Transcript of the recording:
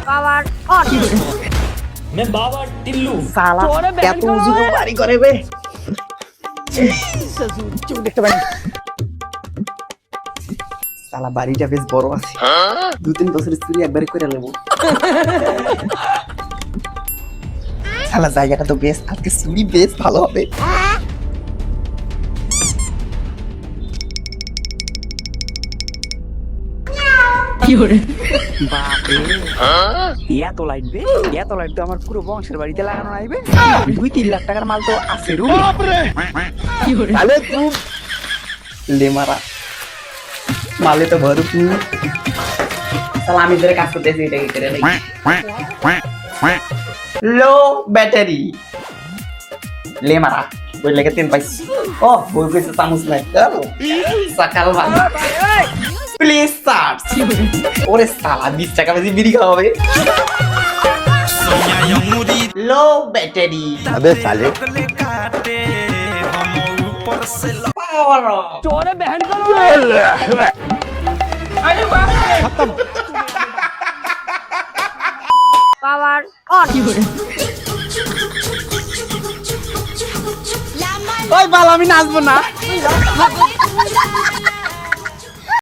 Power on. मैं बाबा टिल्लू। साला क्या तू उजुको बारी करे बे চোখ দেখতে পারি সালা বাড়িটা বেশ বড় আছে 2-3 বছরের চুরি একবারে করে নেব সালা জায়গাটা তো বেশ আজকে চুরি বেশ ভালো হবে বাপরে এত লাইট বে এত লাইট তো আমার পুরো বংশের বাড়িতে লাগানো নাইবে 2-3 লাখ টাকার মাল তো আছে রু বাপরে তাহলে তুই ले मारा माले तो भरूप सलामी जरा काज करतेছি এটা কি করে लो बैटरी ले मारा बोल लेके 3 पाइस ओ बोल के सामुस নাই চলো সকাল বাবা প্লিজ স্টার্ট ওরে সালা 20 টাকা বেশি বিড়ি খাওয়াবে लो बैटरी अबे साले पावर चोरे बहन का खत्म पावर ऑन। ওই বাল আমি নাচবো না